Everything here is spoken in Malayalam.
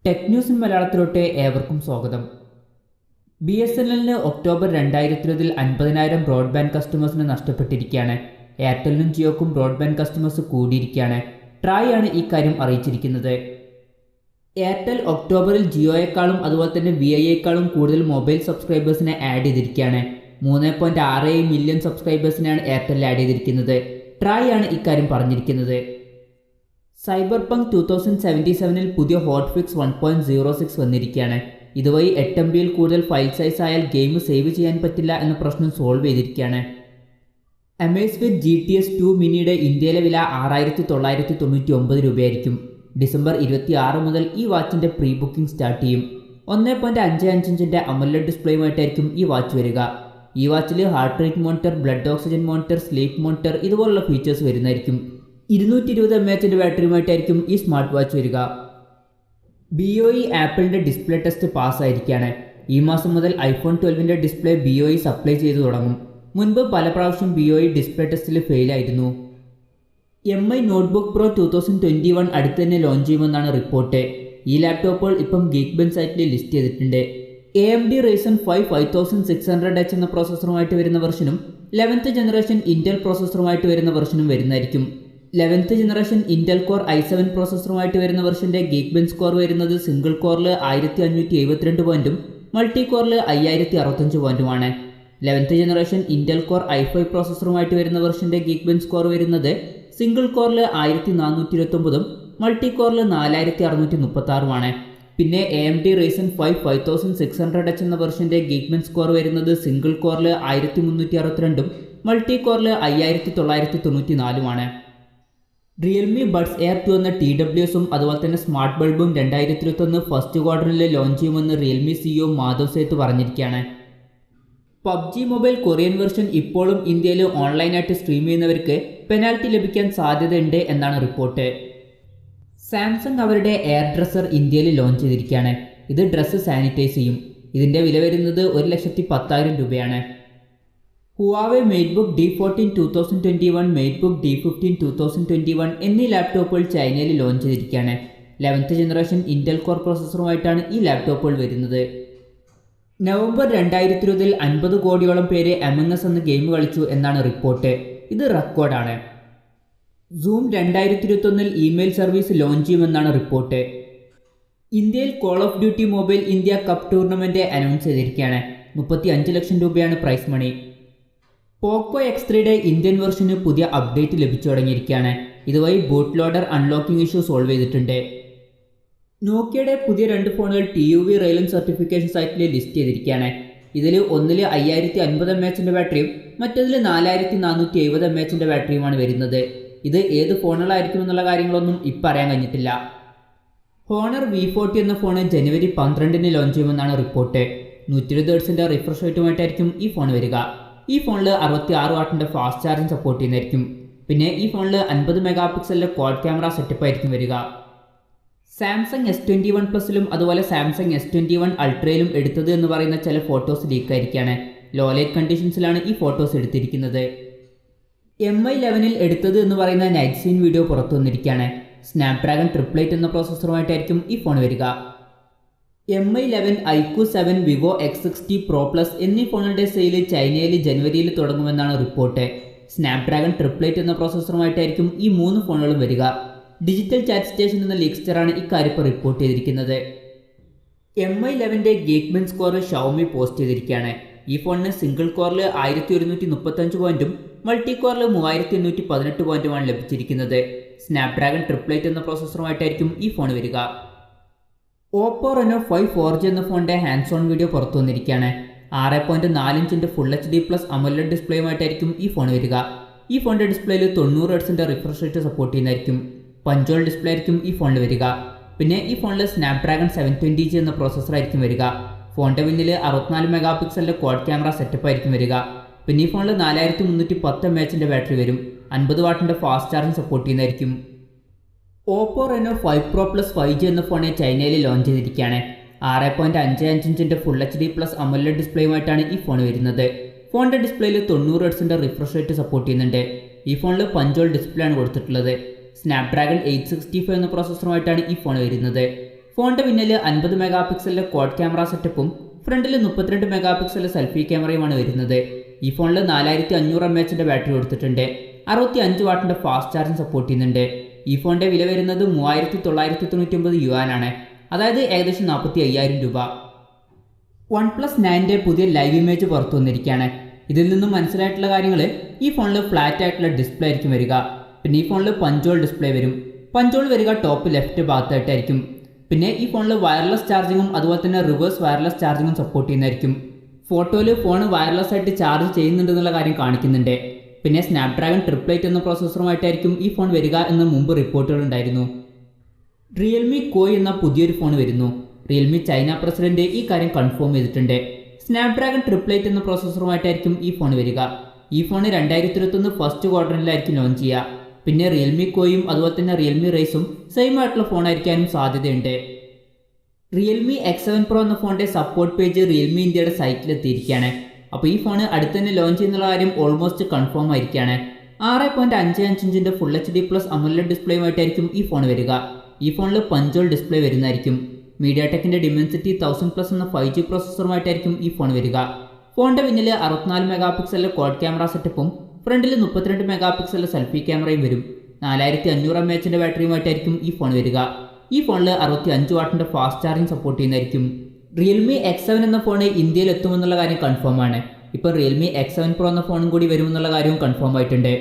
ടെക് ന്യൂസ് ഇൻ മലയാളത്തിലോട്ട് ഏവർക്കും സ്വാഗതം. BSNL ഒക്ടോബർ 2020 50,000 ബ്രോഡ്ബാൻഡ് കസ്റ്റമേഴ്സിന് നഷ്ടപ്പെട്ടിരിക്കുകയാണ്. എയർടെലിനും ജിയോക്കും ബ്രോഡ്ബാൻഡ് കസ്റ്റമേഴ്സ് കൂടിയിരിക്കുകയാണ്. ട്രായ് ആണ് ഈ കാര്യം അറിയിച്ചിരിക്കുന്നത്. എയർടെൽ ഒക്ടോബറിൽ ജിയോയെക്കാളും അതുപോലെ തന്നെ VIയേക്കാളും കൂടുതൽ മൊബൈൽ സബ്സ്ക്രൈബേഴ്സിനെ ആഡ് ചെയ്തിരിക്കുകയാണ്. 3.67 മില്യൺ സബ്സ്ക്രൈബേഴ്സിനെയാണ് എയർടെൽ ആഡ് ചെയ്തിരിക്കുന്നത്. ട്രായ് ആണ് ഇക്കാര്യം പറഞ്ഞിരിക്കുന്നത്. സൈബർപങ്ക് 2077 പുതിയ ഹോട്ട് ഫിക്സ് 1.06 വന്നിരിക്കുകയാണ്. ഇതുവഴി 8 MB കൂടുതൽ ഫയൽ സൈസ് ആയാൽ ഗെയിം സേവ് ചെയ്യാൻ പറ്റില്ല എന്ന പ്രശ്നം സോൾവ് ചെയ്തിരിക്കുകയാണ്. അമേസ്ഫിറ്റ് GTS 2 മിനിയുടെ ഇന്ത്യയിലെ വില 6,999 രൂപയായിരിക്കും. ഡിസംബർ 26 മുതൽ ഈ വാച്ചിൻ്റെ പ്രീ ബുക്കിംഗ് സ്റ്റാർട്ട് ചെയ്യും. 1.55 ഇഞ്ചിൻ്റെ അമോലെഡ് ഡിസ്പ്ലേയുമായിട്ടായിരിക്കും ഈ വാച്ച് വരിക. ഈ വാച്ചിൽ heart rate monitor, blood oxygen monitor, sleep monitor ഇതുപോലുള്ള ഫീച്ചേഴ്സ് വരുന്നതായിരിക്കും. 220 mAh ബാറ്ററിയുമായിട്ടായിരിക്കും ഈ സ്മാർട്ട് വാച്ച് വരിക. BOE ആപ്പിളിൻ്റെ ഡിസ്പ്ലേ ടെസ്റ്റ് പാസ്സായിരിക്കുകയാണ്. ഈ മാസം മുതൽ iPhone 12 ഡിസ്പ്ലേ BOE സപ്ലൈ ചെയ്തു തുടങ്ങും. മുൻപ് പല പ്രാവശ്യം BOE ഡിസ്പ്ലേ ടെസ്റ്റിൽ ഫെയിലായിരുന്നു. MI നോട്ട്ബുക്ക് പ്രോ 2021 അടുത്ത് തന്നെ ലോഞ്ച് ചെയ്യുമെന്നാണ് റിപ്പോർട്ട്. ഈ ലാപ്ടോപ്പുകൾ ഇപ്പം geekbench സൈറ്റിൽ ലിസ്റ്റ് ചെയ്തിട്ടുണ്ട്. AMD Ryzen 5 5600H എന്ന പ്രോസസ്സറുമായിട്ട് വരുന്ന വെർഷനും 11th ജനറേഷൻ ഇൻറ്റൽ പ്രോസസ്സറുമായിട്ട് വരുന്ന വെർഷനും വരുന്നതായിരിക്കും. 11th generation Intel core i7 പ്രോസസ്സറുമായിട്ട് വരുന്ന വെർഷൻ്റെ geekbench സ്കോർ വരുന്നത് സിംഗിൾ കോറിൽ 1572 പോയിന്റും മൾട്ടി കോറിൽ 5065 പോയിന്റുമാണ്. 11th generation Intel core i5 പ്രോസസ്സറുമായിട്ട് വരുന്ന വെർഷൻ്റെ geekbench സ്കോർ വരുന്നത് സിംഗിൾ കോറിൽ 1429ഉം മൾട്ടി കോറിൽ 4636മാണ്. പിന്നെ AMD Ryzen 5 5600H എന്ന വെർഷൻ്റെ geekbench സ്കോർ വരുന്നത് സിംഗിൾ കോറിൽ 1362ഉം മൾട്ടി കോറിൽ 5994മാണ്. Realme Buds Air 2 എന്ന TWSഉം അതുപോലെ തന്നെ സ്മാർട്ട് ബൾബും 2021 ഫസ്റ്റ് ക്വാർട്ടറിൽ ലോഞ്ച് ചെയ്യുമെന്ന് Realme CEO മാധവ് സേത്ത് പറഞ്ഞിരിക്കുകയാണ്. PUBG മൊബൈൽ കൊറിയൻ വെർഷൻ ഇപ്പോഴും ഇന്ത്യയിൽ ഓൺലൈനായിട്ട് സ്ട്രീം ചെയ്യുന്നവർക്ക് പെനാൽറ്റി ലഭിക്കാൻ സാധ്യതയുണ്ട് എന്നാണ് റിപ്പോർട്ട്. സാംസങ് അവരുടെ airdresser ഇന്ത്യയിൽ ലോഞ്ച് ചെയ്തിരിക്കുകയാണ്. ഇത് ഡ്രസ്സ് സാനിറ്റൈസ് ചെയ്യും. ഇതിൻ്റെ വില വരുന്നത് 1,10,000 രൂപയാണ്. huawei MateBook D14 2021, MateBook D15 2021 എന്നീ ലാപ്ടോപ്പുകൾ ചൈനയിൽ ലോഞ്ച് ചെയ്തിരിക്കുകയാണ്. 11th ജനറേഷൻ ഇൻറ്റൽ കോർ പ്രോസസ്സറുമായിട്ടാണ് ഈ ലാപ്ടോപ്പുകൾ വരുന്നത്. നവംബർ 2020 50 കോടിയോളം പേര് amaong എന്ന ഗെയിം കളിച്ചു എന്നാണ് റിപ്പോർട്ട്. ഇത് റെക്കോർഡാണ്. Zoom 2021 ഇമെയിൽ സർവീസ് ലോഞ്ച് ചെയ്യുമെന്നാണ് റിപ്പോർട്ട്. ഇന്ത്യയിൽ call of duty mobile India cup tournament announce ചെയ്തിരിക്കുകയാണ്. 35 ലക്ഷം രൂപയാണ് പ്രൈസ് മണി. പോക്കോ X3യുടെ ഇന്ത്യൻ വെർഷന് പുതിയ അപ്ഡേറ്റ് ലഭിച്ചു തുടങ്ങിയിരിക്കുകയാണ്. ഇതുവഴി ബൂട്ട്ലോഡർ അൺലോക്കിംഗ് ഇഷ്യൂ സോൾവ് ചെയ്തിട്ടുണ്ട്. നോക്കിയയുടെ പുതിയ 2 ഫോണുകൾ TUV rehiland സർട്ടിഫിക്കേഷൻ സൈറ്റിൽ ലിസ്റ്റ് ചെയ്തിരിക്കുകയാണ്. ഇതിൽ ഒന്നിൽ 5050 mAh ബാറ്ററിയും മറ്റതിൽ 4470 mAh ബാറ്ററിയുമാണ് വരുന്നത്. ഇത് ഏത് ഫോണുകളായിരിക്കുമെന്നുള്ള കാര്യങ്ങളൊന്നും ഇപ്പം അറിയാൻ കഴിഞ്ഞിട്ടില്ല. ഹോണർ V40 എന്ന ഫോൺ ജനുവരി 12 ലോഞ്ച് ചെയ്യുമെന്നാണ് റിപ്പോർട്ട്. 120 Hz റിഫ്രഷ് റേറ്റുമായിട്ടായിരിക്കും ഈ ഫോൺ വരിക. ഈ ഫോണിൽ 66 വാട്ടിൻ്റെ ഫാസ്റ്റ് ചാർജിങ് സപ്പോർട്ട് ചെയ്യുന്നതായിരിക്കും. പിന്നെ ഈ ഫോണിൽ 50 MP ക്വാഡ് ക്യാമറ സെറ്റപ്പ് ആയിരിക്കും വരിക. സാംസങ് S21 പ്ലസിലും അതുപോലെ സാംസങ് S21 അൾട്രയിലും എടുത്തത് എന്ന് പറയുന്ന ചില ഫോട്ടോസ് ലീക്കായിരിക്കുകയാണ്. ലോ ലൈറ്റ് കണ്ടീഷൻസിലാണ് ഈ ഫോട്ടോസ് എടുത്തിരിക്കുന്നത്. MI 11 എടുത്തത് എന്ന് പറയുന്ന നൈറ്റ് സീൻ വീഡിയോ പുറത്തു വന്നിരിക്കുകയാണ്. സ്നാപ്ഡ്രാഗൺ 888 എന്ന പ്രോസസ്സറുമായിട്ടായിരിക്കും ഈ ഫോൺ വരിക. MI 11, iqoo 7, vivo X60 Pro Plus എന്നീ ഫോണുകളുടെ സെയിൽ ചൈനയിൽ ജനുവരിയിൽ തുടങ്ങുമെന്നാണ് റിപ്പോർട്ട്. സ്നാപ്ഡ്രാഗൺ 888 എന്ന പ്രോസസ്സറുമായിട്ടായിരിക്കും ഈ 3 ഫോണുകളും വരിക. ഡിജിറ്റൽ ചാറ്റ് സ്റ്റേഷൻ എന്ന ലീക്സ്റ്ററാണ് ഇക്കാര്യം റിപ്പോർട്ട് ചെയ്തിരിക്കുന്നത്. MI 11ന്റെ geekbench score Xiaomi post ചെയ്തിരിക്കുകയാണ്. ഈ ഫോണിന് സിംഗിൾ കോറിൽ 1135 പോയിന്റും മൾട്ടി കോറിൽ 3818 പോയിന്റുമാണ് ലഭിച്ചിരിക്കുന്നത്. സ്നാപ്ഡ്രാഗൺ 888 എന്ന പ്രോസസ്സറുമായിട്ടായിരിക്കും ഈ ഫോൺ വരിക. Oppo Reno 5 4G എന്ന ഫോണിൻ്റെ ഹാൻഡ്സ് ഓൺ വീഡിയോ പുറത്തു വന്നിരിക്കുകയാണ്. 6.4 ഇഞ്ചിൻ്റെ ഫുൾ HD പ്ലസ് അമോലെഡ് ഡിസ്പ്ലേയുമായിട്ടായിരിക്കും ഈ ഫോൺ വരിക. ഈ ഫോണിൻ്റെ ഡിസ്പ്ലേയിൽ 90 Hz റിഫ്രഷ് റേറ്റ് സപ്പോർട്ട് ചെയ്യുന്നതായിരിക്കും. പഞ്ചോൾ ഡിസ്പ്ലേ ആയിരിക്കും ഈ ഫോണിൽ വരിക. പിന്നെ ഈ ഫോണിൽ സ്നാപ്ഡ്രാഗൺ 720G എന്ന പ്രോസസ്സറായിരിക്കും വരിക. ഫോണിൻ്റെ പിന്നിൽ 64 MP ക്വാഡ് ക്യാമറ സെറ്റപ്പ് ആയിരിക്കും വരിക. പിന്നെ ഈ ഫോണിൽ 4310 mAh ബാറ്ററി വരും. 50 വാട്ടിൻ്റെ ഫാസ്റ്റ് ചാർജിങ് സപ്പോർട്ട് ചെയ്യുന്നതായിരിക്കും. Oppo Reno 5 Pro Plus 5G എന്ന ഫോൺ ചൈനയിൽ ലോഞ്ച് ചെയ്തിരിക്കുകയാണ്. 6.55 ഇഞ്ചിൻ്റെ ഫുൾ HD പ്ലസ് അമോലെഡ് ഡിസ്പ്ലേയുമായിട്ടാണ് ഈ ഫോൺ വരുന്നത്. ഫോണിൻ്റെ ഡിസ്പ്ലേയിൽ 90 Hz റിഫ്രഷ് റേറ്റ് സപ്പോർട്ട് ചെയ്യുന്നുണ്ട്. ഈ ഫോണിൽ പഞ്ചോൾ ഡിസ്പ്ലേ ആണ് കൊടുത്തിട്ടുള്ളത്. സ്നാപ്ഡ്രാഗൺ 865 എന്ന പ്രോസസ്സറുമായിട്ടാണ് ഈ ഫോൺ വരുന്നത്. ഫോണിൻ്റെ പിന്നിൽ 50 മെഗാ പിക്സലിലെ ക്വാഡ് ക്യാമറ സെറ്റപ്പും ഫ്രണ്ടിൽ 32 മെഗാ പിക്സലിലെ സെൽഫി ക്യാമറയുമാണ് വരുന്നത്. ഈ ഫോണിൽ 4500 mAh ബാറ്ററി കൊടുത്തിട്ടുണ്ട്. 65 വാട്ടിൻ്റെ ഫാസ്റ്റ് ചാർജിങ് സപ്പോർട്ട് ചെയ്യുന്നുണ്ട്. ഈ ഫോണിൻ്റെ വില വരുന്നത് 3999 യുവാനാണ്, അതായത് ഏകദേശം 45,000 രൂപ. OnePlus 9ൻ്റെ പുതിയ ലൈവ് ഇമേജ് പുറത്തു വന്നിരിക്കുകയാണ്. ഇതിൽ നിന്നും മനസ്സിലായിട്ടുള്ള കാര്യങ്ങൾ, ഈ ഫോണിൽ ഫ്ലാറ്റ് ആയിട്ടുള്ള ഡിസ്പ്ലേ ആയിരിക്കും വരിക. പിന്നെ ഈ ഫോണിൽ പഞ്ചോൾ ഡിസ്പ്ലേ വരും. പഞ്ചോൾ വരിക ടോപ്പ് ലെഫ്റ്റ് ഭാഗത്തായിട്ടായിരിക്കും. പിന്നെ ഈ ഫോണിൽ വയർലെസ് ചാർജിങ്ങും അതുപോലെ തന്നെ റിവേഴ്സ് വയർലെസ് ചാർജിങ്ങും സപ്പോർട്ട് ചെയ്യുന്നതായിരിക്കും. ഫോട്ടോയിൽ ഫോൺ വയർലെസ് ആയിട്ട് ചാർജ് ചെയ്യുന്നുണ്ടെന്നുള്ള കാര്യം കാണിക്കുന്നുണ്ട്. പിന്നെ സ്നാപ്ഡ്രാഗൺ 888 എന്ന പ്രോസസ്സറുമായിട്ടായിരിക്കും ഈ ഫോൺ വരിക എന്ന് മുമ്പ് റിപ്പോർട്ടുകൾ ഉണ്ടായിരുന്നു. റിയൽമി കോയ് എന്ന പുതിയൊരു ഫോൺ വരുന്നു. റിയൽമി ചൈന പ്രസിഡന്റ് ഈ കാര്യം കൺഫേം ചെയ്തിട്ടുണ്ട്. സ്നാപ്ഡ്രാഗൺ 888 എന്ന പ്രോസസ്സറുമായിട്ടായിരിക്കും ഈ ഫോൺ വരിക. ഈ ഫോൺ 2021 ഫസ്റ്റ് ക്വാർട്ടറിലായിരിക്കും ലോഞ്ച് ചെയ്യുക. പിന്നെ റിയൽമി കോയും അതുപോലെ തന്നെ റിയൽമി റൈസും സെയിം ആയിട്ടുള്ള ഫോണായിരിക്കാനും സാധ്യതയുണ്ട്. റിയൽമി X7 Pro എന്ന ഫോണിൻ്റെ സപ്പോർട്ട് പേജ് റിയൽമി ഇന്ത്യയുടെ സൈറ്റിൽ എത്തിയിരിക്കുകയാണ്. അപ്പോൾ ഈ ഫോൺ അടുത്ത് തന്നെ ലോഞ്ച് ചെയ്യുന്നുള്ള കാര്യം ഓൾമോസ്റ്റ് കൺഫേം ആയിരിക്കുകയാണ്. 6.55 ഇഞ്ചിൻ്റെ ഫുൾ HD+ അമോലെഡ് ഡിസ്പ്ലേയുമായിട്ടായിരിക്കും ഈ ഫോൺ വരിക. ഈ ഫോണിൽ പഞ്ചോൾ ഡിസ്പ്ലേ വരുന്നതായിരിക്കും. മീഡിയാടെക്കിൻ്റെ ഡിമെൻസിറ്റി 1000+ എന്ന 5G പ്രോസസ്സറുമായിട്ടായിരിക്കും ഈ ഫോൺ വരിക. ഫോണിൻ്റെ പിന്നിൽ 64 മെഗാ പിക്സലിലെ ക്വാഡ് ക്യാമറ സെറ്റപ്പും ഫ്രണ്ടിൽ 32 മെഗാ പിക്സലിലെ സെൽഫി ക്യാമറയും വരും. 4500 mAh ബാറ്ററിയുമായിട്ടായിരിക്കും ഈ ഫോൺ വരിക. ഈ ഫോണിൽ 65 വാട്ടിൻ്റെ ഫാസ്റ്റ് ചാർജിങ് സപ്പോർട്ട് ചെയ്യുന്നതായിരിക്കും. റിയൽമി X7 എന്ന ഫോൺ ഇന്ത്യയിൽ എത്തുമെന്നുള്ള കാര്യം കൺഫേം ആണ്. ഇപ്പോൾ റിയൽമി X7 Pro എന്ന ഫോണും കൂടി വരുമെന്നുള്ള കാര്യവും കൺഫേം ആയിട്ടുണ്ട്.